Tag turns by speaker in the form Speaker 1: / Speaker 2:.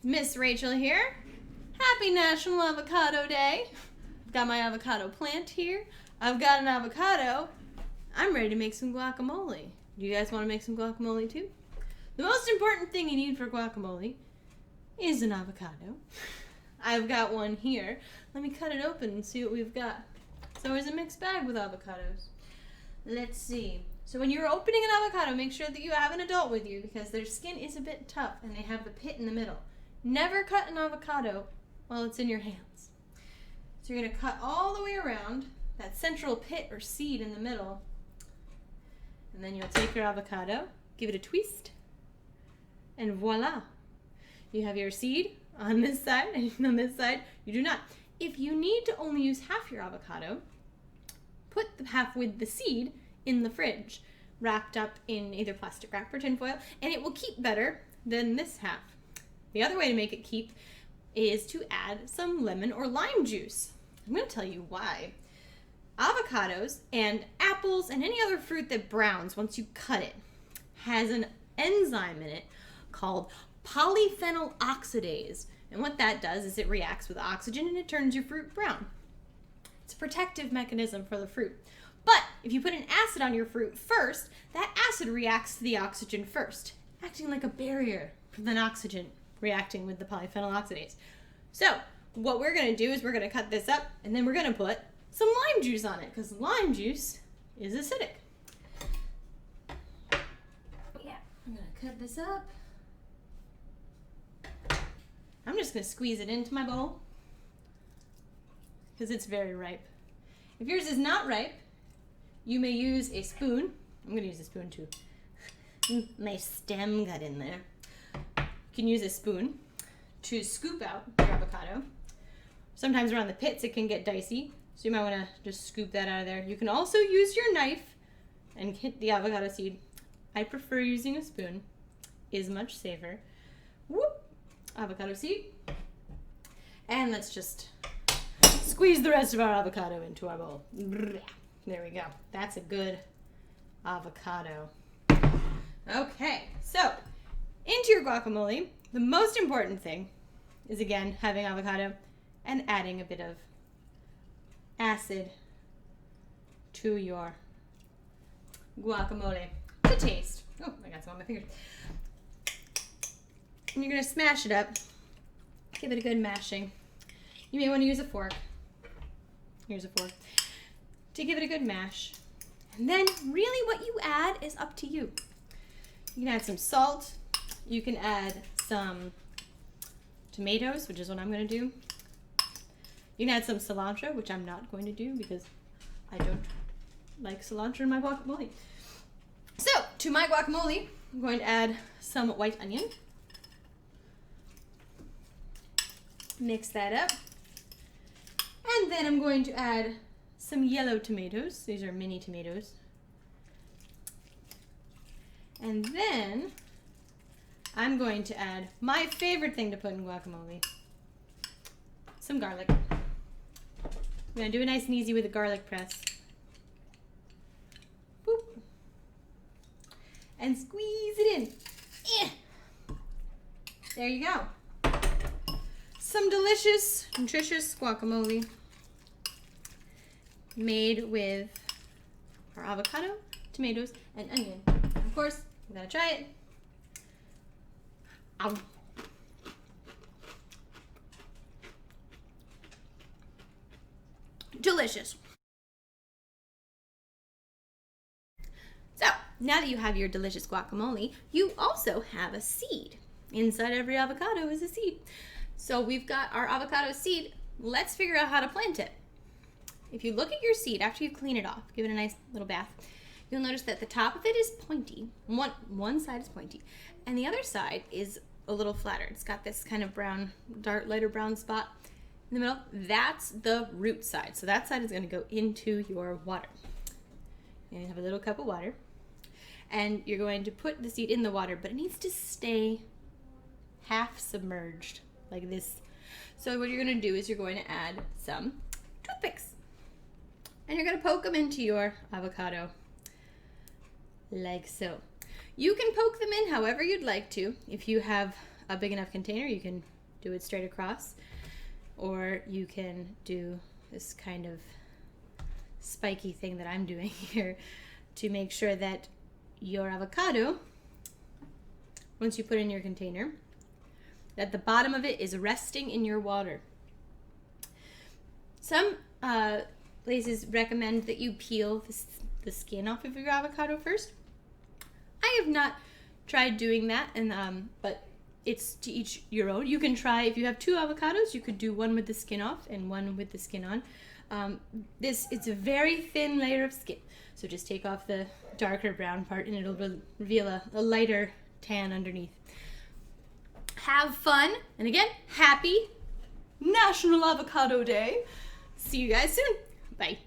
Speaker 1: Miss Rachel here. Happy National Avocado Day. I've got my avocado plant here. I've got an avocado. I'm ready to make some guacamole. Do you guys want to make some guacamole too? The most important thing you need for guacamole is an avocado. I've got one here. Let me cut it open and see what we've got. It's always a mixed bag with avocados. Let's see. So when you're opening an avocado, make sure that you have an adult with you because their skin is a bit tough and they have the pit in the middle. Never cut an avocado while it's in your hands. So you're going to cut all the way around that central pit or seed in the middle. And then you'll take your avocado, give it a twist, and voila. You have your seed on this side, and on this side, you do not. If you need to only use half your avocado, put the half with the seed in the fridge, wrapped up in either plastic wrap or tin foil, and it will keep better than this half. The other way to make it keep is to add some lemon or lime juice. I'm going to tell you why. Avocados and apples and any other fruit that browns once you cut it has an enzyme in it called polyphenol oxidase. And what that does is it reacts with oxygen and it turns your fruit brown. It's a protective mechanism for the fruit. But if you put an acid on your fruit first, that acid reacts to the oxygen first, acting like a barrier for the oxygen reacting with the polyphenol oxidase. So what we're going to do is we're going to cut this up and then we're going to put some lime juice on it because lime juice is acidic. Yeah, I'm going to cut this up. I'm just going to squeeze it into my bowl because it's very ripe. If yours is not ripe, you may use a spoon. I'm going to use a spoon too. My stem got in there. You can use a spoon to scoop out your avocado. Sometimes around the pits it can get dicey, so you might want to just scoop that out of there. You can also use your knife and hit the avocado seed. I prefer using a spoon. Is much safer. Whoop! Avocado seed. And let's just squeeze the rest of our avocado into our bowl. There we go. That's a good avocado. Okay, so into your guacamole, the most important thing is, again, having avocado and adding a bit of acid to your guacamole to taste. Oh, I got some on my fingers. And you're going to smash it up. Give it a good mashing. You may want to use a fork. Here's a fork. To give it a good mash. And then really what you add is up to you. You can add some salt. You can add some tomatoes, which is what I'm going to do. You can add some cilantro, which I'm not going to do because I don't like cilantro in my guacamole. So, to my guacamole, I'm going to add some white onion. Mix that up. And then I'm going to add some yellow tomatoes. These are mini tomatoes. And then I'm going to add my favorite thing to put in guacamole, some garlic. I'm going to do it nice and easy with a garlic press. Boop. And squeeze it in. There you go. Some delicious, nutritious guacamole made with our avocado, tomatoes, and onion. Of course, I'm gonna try it. Delicious. So, now that you have your delicious guacamole, you also have a seed. Inside every avocado is a seed. So we've got our avocado seed. Let's figure out how to plant it. If you look at your seed after you clean it off, give it a nice little bath, you'll notice that the top of it is pointy. One side is pointy, and the other side is a little flatter. It's got this kind of brown, dark, lighter brown spot in the middle. That's the root side. So that side is going to go into your water. You have a little cup of water, and you're going to put the seed in the water, but it needs to stay half submerged like this. So what you're going to do is you're going to add some toothpicks, and you're going to poke them into your avocado like so. You can poke them in however you'd like to. If you have a big enough container, you can do it straight across, or you can do this kind of spiky thing that I'm doing here to make sure that your avocado, once you put it in your container, that the bottom of it is resting in your water. Some places recommend that you peel the skin off of your avocado first. I have not tried doing that, but it's to each your own. You can try, if you have 2 avocados, you could do one with the skin off and one with the skin on. It's a very thin layer of skin, so just take off the darker brown part and it'll reveal a lighter tan underneath. Have fun, and again, happy National Avocado Day. See you guys soon. Bye.